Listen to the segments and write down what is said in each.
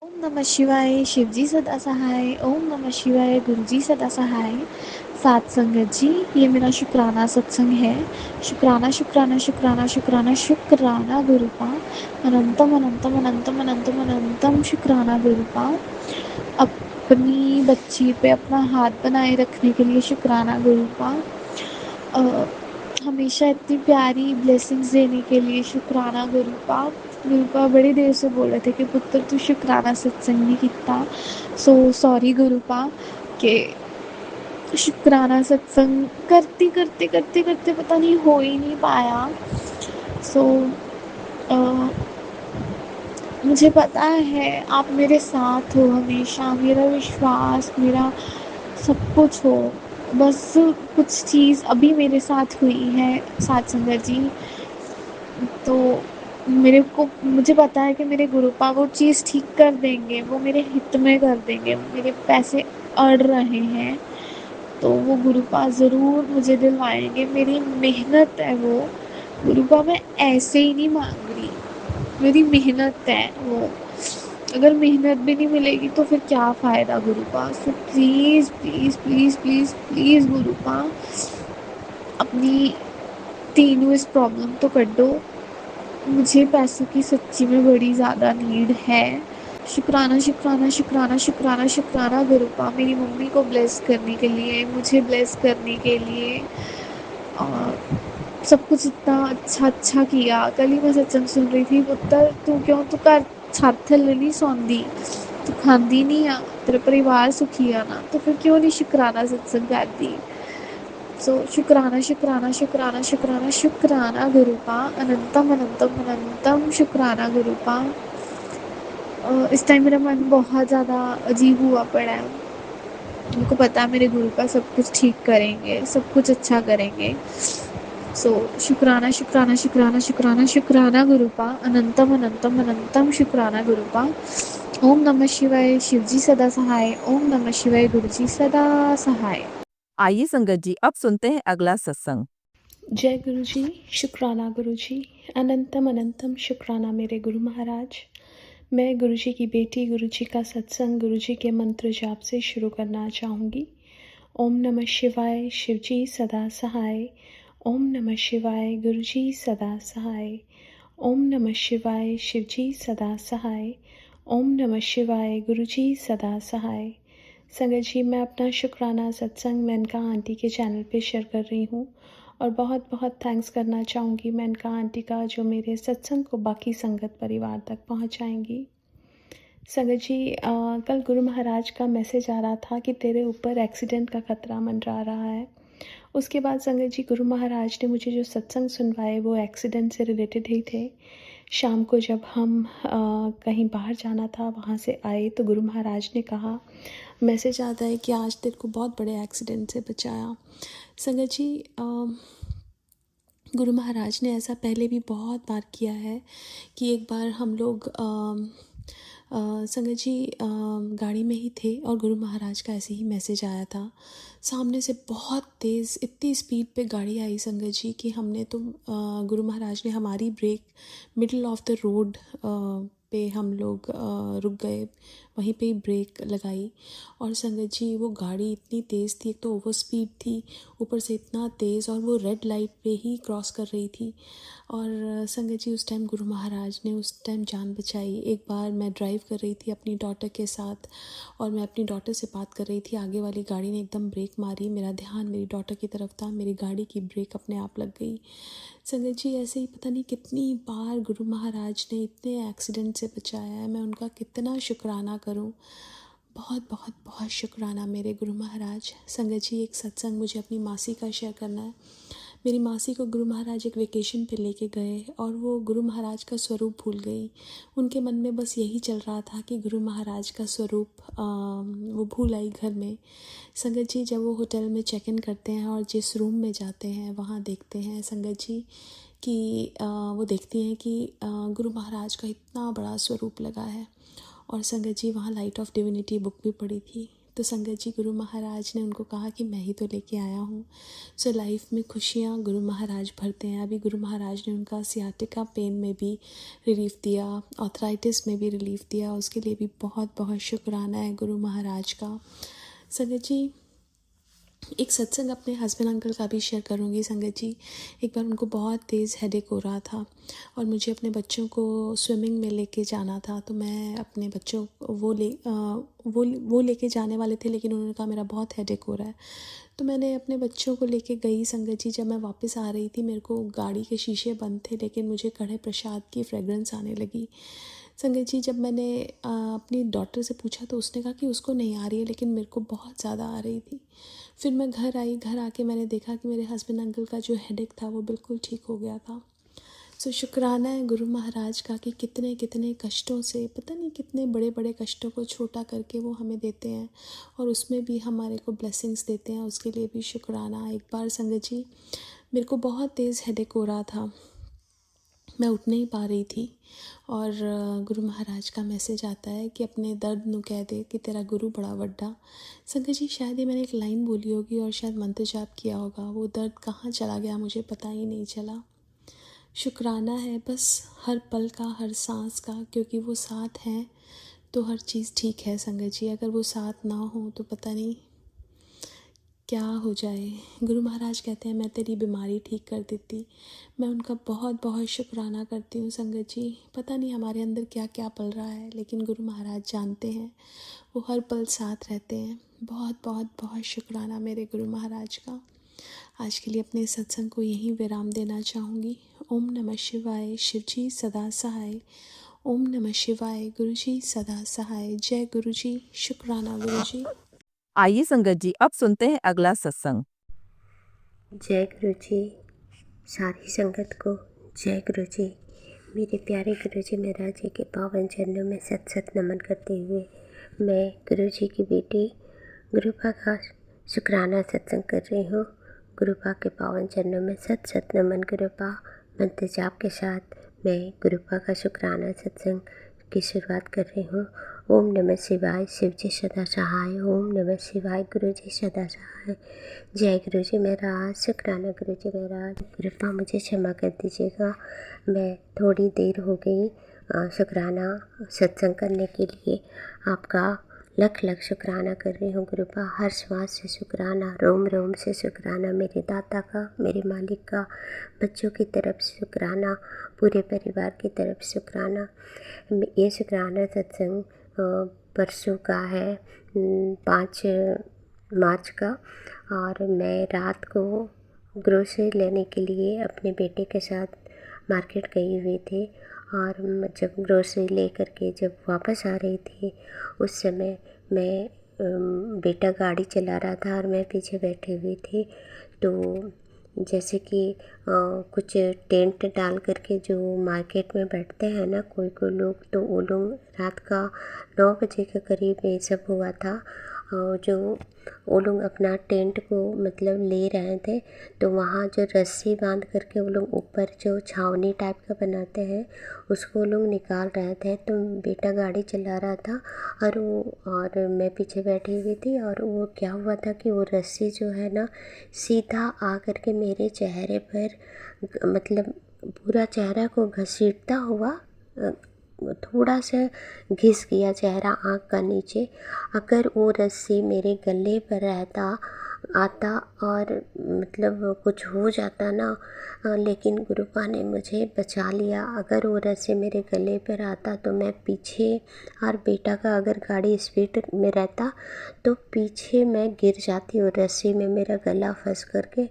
ओम नमः शिवाय शिवजी सदा सहाय। ओम नमः शिवाय गुरुजी सदा सहाय। सात संगत जी, ये मेरा शुक्राना सत्संग है। शुक्राना शुक्राना शुक्राना शुक्राना शुक्राना गुरुपा। अनंतम अनंतम अनंतम अनंतम अनंतम शुक्राना गुरुपा। अपनी बच्ची पे अपना हाथ बनाए रखने के लिए शुक्राना गुरुपा। अ, हमेशा इतनी प्यारी ब्लेसिंग्स देने के लिए शुक्राना गुरुपा। गुरुपा बड़ी देर से बोल रहे थे कि पुत्र तू शुक्राना सत्संग नहीं किया। सो सॉरी गुरुपा कि शुक्राना सत्संग करते करते करते करते पता नहीं हो ही नहीं पाया। सो मुझे पता है आप मेरे साथ हो, हमेशा मेरा विश्वास, मेरा सब कुछ हो। बस कुछ चीज़ अभी मेरे साथ हुई है साथ संगत जी। तो मुझे पता है कि मेरे गुरुपा वो चीज़ ठीक कर देंगे, वो मेरे हित में कर देंगे। मेरे पैसे अड़ रहे हैं तो वो गुरुपा ज़रूर मुझे दिलवाएंगे। मेरी मेहनत है वो गुरुपा, मैं ऐसे ही नहीं मांग रही, मेरी मेहनत है वो। अगर मेहनत भी नहीं मिलेगी तो फिर क्या फ़ायदा Gurupa. So please please please please please Gurupa अपनी तीनों इस प्रॉब्लम तो कर दो। मुझे पैसों की सच्ची में बड़ी ज़्यादा नीड है। शुक्राना शुक्राना शुक्राना शुक्राना शुक्राना गुरुपा मेरी मम्मी को ब्लेस करने के लिए, मुझे ब्लेस करने के लिए। और सब कुछ इतना अच्छा अच्छा किया। कल ही मैं सत्संग सुन रही थी, पुत्तर तू क्यों तू घर छत थल्ले नहीं सौंदी, तू खांदी नहीं आ, तेरा परिवार सुखी आ ना, तो फिर क्यों नहीं शुक्राना सत्संग करदी। सो शुक्राना शुक्राना शुक्राना शुक्राना शुक्राना गुरुपा। अनंतम अनंतम अनंतम शुक्राना गुरुपा। इस टाइम मेरा मन बहुत ज़्यादा अजीब हुआ पड़ा है। मेरे को पता है मेरे गुरुपा सब कुछ ठीक करेंगे, सब कुछ अच्छा करेंगे। सो शुक्राना शुक्राना शुक्राना शुक्राना शुक्राना गुरुपा। अनंतम अनंतम अनंतम शुक्राना गुरुपा। ओम नमः शिवाय शिवजी सदा सहाय। ओम नमः शिवाय गुरुजी सदा सहाय। आइए संगत जी, अब सुनते हैं अगला सत्संग। जय गुरु जी। शुक्राना गुरु जी। अनंतम अनंतम शुक्राना मेरे गुरु महाराज। मैं गुरु जी की बेटी गुरु जी का सत्संग गुरु जी के मंत्र जाप से शुरू करना चाहूँगी। ओम नमः शिवाय शिवजी सदा सहाय। ओम नमः शिवाय गुरु जी सदा सहाय। ओम नमः शिवाय शिवजी सदा सहाय। ओम नमः शिवाय गुरु जी सदा सहाय। संगत जी, मैं अपना शुक्राना सत्संग मेनका आंटी के चैनल पे शेयर कर रही हूँ और बहुत बहुत थैंक्स करना चाहूँगी मेनका आंटी का, जो मेरे सत्संग को बाकी संगत परिवार तक पहुँचाएंगी। संगत जी, कल गुरु महाराज का मैसेज आ रहा था कि तेरे ऊपर एक्सीडेंट का खतरा मंडरा रहा है। उसके बाद संगत जी, गुरु महाराज ने मुझे जो सत्संग सुनवाए वो एक्सीडेंट से रिलेटेड ही थे। शाम को जब हम कहीं बाहर जाना था, वहाँ से आए तो गुरु महाराज ने कहा, मैसेज आता है कि आज तेरे को बहुत बड़े एक्सीडेंट से बचाया। संगत जी, गुरु महाराज ने ऐसा पहले भी बहुत बार किया है कि एक बार हम लोग संगत जी गाड़ी में ही थे और गुरु महाराज का ऐसे ही मैसेज आया था। सामने से बहुत तेज़ इतनी स्पीड पे गाड़ी आई संगत जी कि हमने तो गुरु महाराज ने हमारी brake middle of the road पे हम लोग रुक गए, वहीं पे ही ब्रेक लगाई। और संगत जी वो गाड़ी इतनी तेज़ थी, एक तो ओवर स्पीड थी, ऊपर से इतना तेज़, और वो रेड लाइट पे ही क्रॉस कर रही थी। और संगत जी उस टाइम गुरु महाराज ने उस टाइम जान बचाई। एक बार मैं ड्राइव कर रही थी अपनी डॉटर के साथ और मैं अपनी डॉटर से बात कर रही थी, आगे वाली गाड़ी ने एकदम ब्रेक मारी, मेरा ध्यान मेरी डॉटर की तरफ था, मेरी गाड़ी की ब्रेक अपने आप लग गई। संगत जी ऐसे ही पता नहीं कितनी बार गुरु महाराज ने इतने एक्सीडेंट से बचाया है, मैं उनका कितना शुक्राना करूं। बहुत बहुत बहुत शुक्राना मेरे गुरु महाराज। संगत जी, एक सत्संग मुझे अपनी मासी का शेयर करना है। मेरी मासी को गुरु महाराज एक वेकेशन पे लेके गए और वो गुरु महाराज का स्वरूप भूल गई। उनके मन में बस यही चल रहा था कि गुरु महाराज का स्वरूप वो भूल आई घर में। संगत जी, जब वो होटल में चेक इन करते हैं और जिस रूम में जाते हैं वहाँ देखते हैं संगत जी कि वो देखती हैं कि गुरु महाराज का इतना बड़ा स्वरूप लगा है। और संगत जी वहाँ लाइट ऑफ डिविनिटी बुक भी पड़ी थी। तो संगत जी गुरु महाराज ने उनको कहा कि मैं ही तो लेके आया हूँ। सो लाइफ में खुशियाँ गुरु महाराज भरते हैं। अभी गुरु महाराज ने उनका सियाटिका पेन में भी रिलीफ दिया, ऑर्थराइटिस में भी रिलीफ दिया, उसके लिए भी बहुत बहुत शुक्राना है गुरु महाराज का। संगत जी एक सत्संग अपने हस्बैंड अंकल का भी शेयर करूँगी। संगत जी एक बार उनको बहुत तेज़ हेडेक हो रहा था और मुझे अपने बच्चों को स्विमिंग में लेके जाना था। तो मैं अपने बच्चों वो लेके जाने वाले थे, लेकिन उन्होंने कहा मेरा बहुत हेडेक हो रहा है। तो मैंने अपने बच्चों को लेके गई। संगत जी जब मैं वापस आ रही थी मेरे को गाड़ी के शीशे बंद थे, लेकिन मुझे कड़े प्रसाद की फ्रेगरेंस आने लगी। संगत जी जब मैंने अपनी डॉटर से पूछा तो उसने कहा कि उसको नहीं आ रही है, लेकिन मेरे को बहुत ज़्यादा आ रही थी। फिर मैं घर आई, घर आके मैंने देखा कि मेरे हस्बैंड अंकल का जो हेडेक था वो बिल्कुल ठीक हो गया था। सो शुक्राना है गुरु महाराज का कि कितने कितने कष्टों से, पता नहीं कितने बड़े बड़े कष्टों को छोटा करके वो हमें देते हैं और उसमें भी हमारे को ब्लेसिंग्स देते हैं। उसके लिए भी शुक्राना। एक बार संगत जी मेरे को बहुत तेज़ हेडेक हो रहा था, मैं उठ नहीं पा रही थी और गुरु महाराज का मैसेज आता है कि अपने दर्द नू कह दे कि तेरा गुरु बड़ा वड्डा। संगत जी शायद ये मैंने एक लाइन बोली होगी और शायद मंत्र जाप किया होगा, वो दर्द कहाँ चला गया मुझे पता ही नहीं चला। शुक्राना है बस हर पल का, हर सांस का, क्योंकि वो साथ हैं तो हर चीज़ ठीक है। संगत जी अगर वो साथ ना हो तो पता नहीं क्या हो जाए। गुरु महाराज कहते हैं मैं तेरी बीमारी ठीक कर देती। मैं उनका बहुत बहुत शुक्राना करती हूँ। संगत जी पता नहीं हमारे अंदर क्या क्या पल रहा है, लेकिन गुरु महाराज जानते हैं, वो हर पल साथ रहते हैं। बहुत बहुत बहुत शुक्राना मेरे गुरु महाराज का। आज के लिए अपने सत्संग को यहीं विराम देना चाहूँगी। ओम नमः शिवाय। शिव जी सदा सहाय। ओम नमः शिवाय। गुरु जी सदा सहाय। जय गुरु जी। शुक्राना गुरु जी। आइए संगत जी अब सुनते हैं अगला सत्संग। जय गुरु जी। सारी संगत को जय गुरु जी। मेरे प्यारे गुरु जी महाराज जी के पावन चरणों में सत सत नमन करते हुए मैं गुरु जी की बेटी गुरुपा का शुक्राना सत्संग कर रही हूँ। गुरुपा के पावन चरणों में सत सत नमन। गुरुपा मंत्र जाप के साथ मैं गुरुपा का शुक्राना सत्संग की शुरुआत कर रही हूँ। ओम नमः शिवाय। शिव जी सदा सहाय। ओम नमः शिवाय। गुरु जी सदा सहाय। जय गुरु जी महाराज। शुक्राना गुरु जी महाराज। कृपा मुझे क्षमा कर दीजिएगा, मैं थोड़ी देर हो गई शुक्राना सत्संग करने के लिए। आपका लख लख शुक्राना कर रही हूँ गुरुपा। हर श्वास से शुक्राना, रोम रोम से शुक्राना, मेरे दाता का, मेरे मालिक का, बच्चों की तरफ से शुक्राना, पूरे परिवार की तरफ से शुक्राना। ये शुक्राना सत्संग परसों का है 5 मार्च का, और मैं रात को ग्रोसरी लेने के लिए अपने बेटे के साथ मार्केट गई हुई थी। और जब ग्रोसरी ले करके जब वापस आ रही थी उस समय मैं बेटा गाड़ी चला रहा था और मैं पीछे बैठी हुई थी। तो जैसे कि कुछ टेंट डाल करके जो मार्केट में बैठते हैं ना कोई कोई लोग, तो वो लोग रात का 9 बजे के करीब ये सब हुआ था। जो वो लोग अपना टेंट को मतलब ले रहे थे, तो वहाँ जो रस्सी बांध करके वो लोग ऊपर जो छावनी टाइप का बनाते हैं उसको वो लोग निकाल रहे थे। तो बेटा गाड़ी चला रहा था और मैं पीछे बैठी हुई थी। और वो क्या हुआ था कि वो रस्सी जो है ना सीधा आ करके मेरे चेहरे पर मतलब पूरा चेहरा को घसीटता हुआ थोड़ा सा घिस गया चेहरा आँख का नीचे। अगर वो रस्सी मेरे गले पर आता और मतलब कुछ हो जाता ना, लेकिन गुरुपा ने मुझे बचा लिया। अगर वो रस्सी मेरे गले पर आता तो मैं पीछे, और बेटा का अगर गाड़ी स्पीड में रहता तो पीछे मैं गिर जाती वो रस्सी में, मेरा गला फंस करके,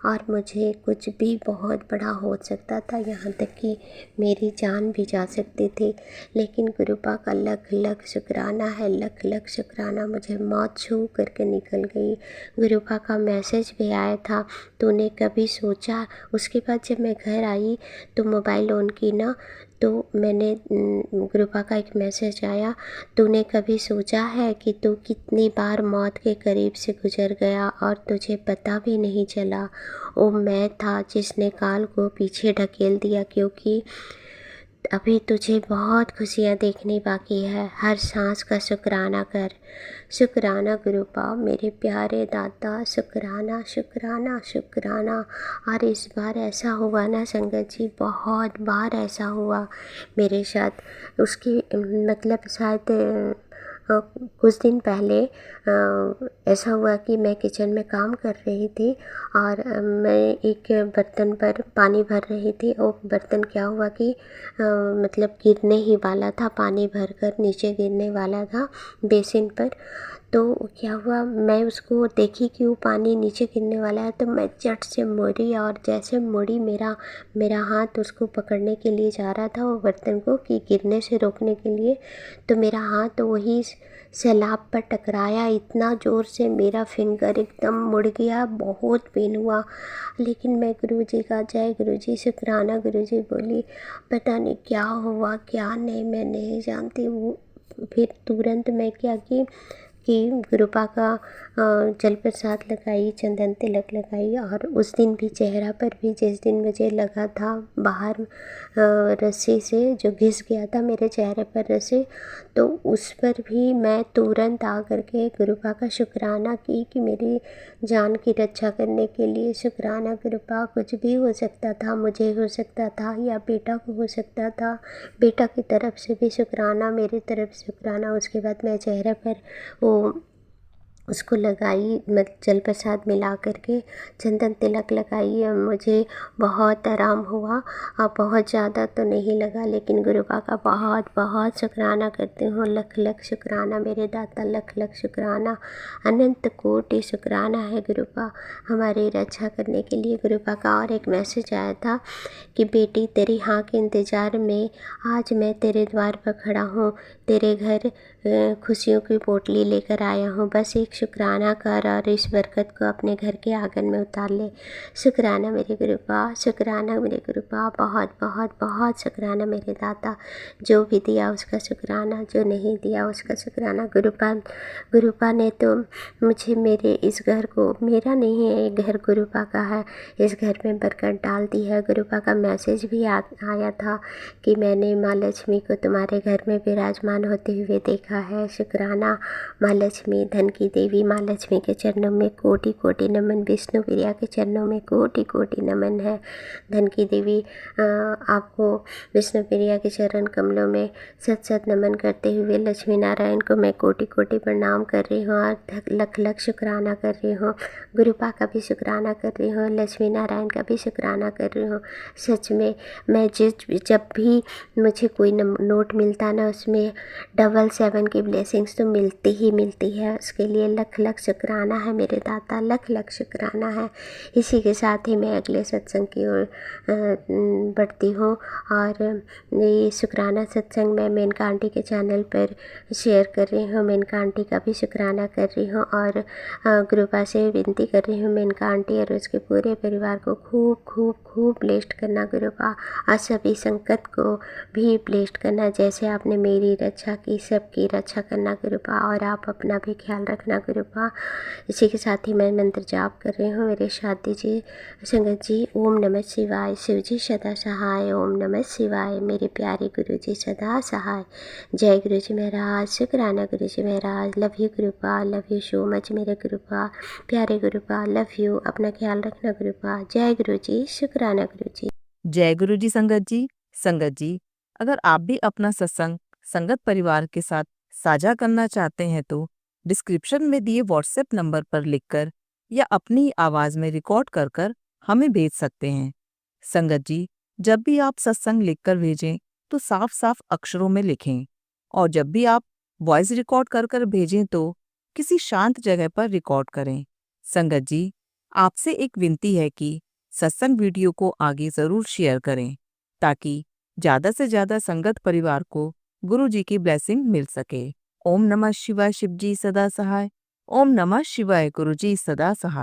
और मुझे कुछ भी बहुत बड़ा हो सकता था, यहाँ तक कि मेरी जान भी जा सकती थी। लेकिन गुरुपा का लख लख शुक्राना है, लख लख शुक्राना, मुझे मौत छू करके निकल गई। गुरुपा का मैसेज भी आया था, तूने कभी सोचा। उसके बाद जब मैं घर आई तो मोबाइल ऑन की ना, तो मैंने गुरुपा का एक मैसेज आया, तूने कभी सोचा है कि तू कितनी बार मौत के करीब से गुजर गया और तुझे पता भी नहीं चला। वो मैं था जिसने काल को पीछे ढकेल दिया, क्योंकि अभी तुझे बहुत खुशियाँ देखनी बाकी है, हर सांस का शुक्राना कर। शुक्राना गुरुपा, मेरे प्यारे दादा, शुक्राना शुक्राना शुक्राना। और इस बार ऐसा हुआ ना संगत जी, बहुत बार ऐसा हुआ मेरे साथ। उसकी मतलब शायद कुछ दिन पहले ऐसा हुआ कि मैं किचन में काम कर रही थी और मैं एक बर्तन पर पानी भर रही थी और बर्तन क्या हुआ कि मतलब गिरने ही वाला था, पानी भरकर नीचे गिरने वाला था बेसिन पर। तो क्या हुआ, मैं उसको देखी कि वो पानी नीचे गिरने वाला है, तो मैं झट से मुड़ी और जैसे मुड़ी मेरा हाथ उसको पकड़ने के लिए जा रहा था वो बर्तन को कि गिरने से रोकने के लिए, तो मेरा हाथ वही सैलाब पर टकराया। इतना ज़ोर से मेरा फिंगर एकदम मुड़ गया, बहुत पेन हुआ। लेकिन मैं गुरुजी का जय गुरुजी शुक्राना गुरुजी बोली। पता नहीं क्या हुआ क्या नहीं, मैं नहीं जानती। वो फिर तुरंत मैं क्या कि गुरुपा का जल प्रसाद लगाई, चंदन तिलक लगाई। और उस दिन भी चेहरा पर भी जिस दिन मुझे लगा था बाहर रस्सी से जो घिस गया था मेरे चेहरे पर रस्सी, तो उस पर भी मैं तुरंत आ करके गुरुपा का शुक्राना की कि मेरी जान की रक्षा करने के लिए शुक्राना गुरुपा। कुछ भी हो सकता था, मुझे हो सकता था या बेटा को हो सकता था, बेटा की तरफ से भी शुक्राना, मेरी तरफ से शुक्राना। उसके बाद मैं चेहरे पर वो उसको लगाई, जल प्रसाद मिला करके चंदन तिलक लगाई और मुझे बहुत आराम हुआ। और बहुत ज़्यादा तो नहीं लगा, लेकिन गुरुपा का बहुत बहुत शुक्राना करती हूँ। लख लख शुक्राना मेरे दाता, लख लख शुक्राना, अनंत कोटि शुक्राना है गुरुपा हमारी रक्षा करने के लिए। गुरुपा का और एक मैसेज आया था कि बेटी तेरी हाँ के इंतज़ार में आज मैं तेरे द्वार पर खड़ा हूँ, तेरे घर खुशियों की पोटली लेकर आया हूँ। बस एक शुक्राना कर और इस बरकत को अपने घर के आंगन में उतार ले। शुक्राना मेरे गुरुपा, शुक्राना मेरे गुरुपा, बहुत बहुत बहुत शुक्राना मेरे दाता। जो भी दिया उसका शुक्राना, जो नहीं दिया उसका शुक्राना। गुरुपा ने तो मुझे मेरे इस घर को, मेरा नहीं है ये घर, गुरुपा का है, इस घर में बरकत डाल दी है। गुरुपा का मैसेज भी आया था कि मैंने माँ लक्ष्मी को तुम्हारे घर में विराजमान होते हुए देखा है। शुक्राना माँ लक्ष्मी, धन की देवी माँ लक्ष्मी के चरणों में कोटि कोटि नमन, विष्णु प्रिया के चरणों में कोटि कोटि नमन है। धन की देवी आपको विष्णु प्रिया के चरण कमलों में सत सत नमन करते हुए लक्ष्मी नारायण को मैं कोटि कोटि प्रणाम कर रही हूँ और लख लख शुक्राना कर रही हूँ। गुरुपा का भी शुक्राना कर रही हूँ, लक्ष्मी नारायण का भी शुक्राना कर रही हूँ। सच में मैं जब भी मुझे कोई नोट मिलता ना, उसमें 777 की ब्लेसिंग्स तो मिलती ही मिलती है। उसके लिए लख लख शुक्राना है मेरे दाता, लख लख शुक्राना है। इसी के साथ ही मैं अगले सत्संग की ओर बढ़ती हूँ और ये शुक्राना सत्संग मैं मेनका आंटी के चैनल पर शेयर कर रही हूँ। मेनका आंटी का भी शुक्राना कर रही हूँ और गुरुपा से विनती कर रही हूँ मेनका आंटी और उसके पूरे परिवार को खूब खूब खूब ब्लेस्ड करना गुरुपा, और सभी संकट को भी ब्लेस्ड करना। जैसे आपने मेरी रक्षा की, सबकी रक्षा करना गुरुपा, और आप अपना भी ख्याल रखना गुरुपा। इसी के साथ ही मैं मंत्र जाप कर रही हूँ। मेरे साथ दीजिए संगत जी। ओम नमः शिवाय, शिव जी सदा सहाय। ओम नमः शिवाय, मेरे प्यारे गुरु जी सदा सहाय। जय गुरु जी महाराज, शुक्राना Guru ji Maharaj. Love you Gurupa, love you so much मेरे गुरुपा, प्यारे गुरुपा, लव यू। अपना ख्याल रखना गुरुपा। जय गुरु जी, शुक्राना गुरु जी। जय गुरु जी संगत जी। संगत जी, अगर आप भी अपना सत्संग संगत परिवार के साथ साझा करना चाहते हैं तो डिस्क्रिप्शन में दिए व्हाट्सएप नंबर पर लिखकर या अपनी आवाज में रिकॉर्ड कर हमें भेज सकते हैं। संगत जी, जब भी आप सत्संग लिखकर भेजें तो साफ साफ अक्षरों में लिखें, और जब भी आप वॉइस रिकॉर्ड कर भेजें तो किसी शांत जगह पर रिकॉर्ड करें। संगत जी, आपसे एक विनती है कि सत्संग वीडियो को आगे जरूर शेयर करें ताकि ज्यादा से ज्यादा संगत परिवार को गुरु जी की ब्लेसिंग मिल सके। ओम नमः शिवाय, शिव जी सदा सहाय। ओम नमः शिवाय, गुरु जी सदा सहाय।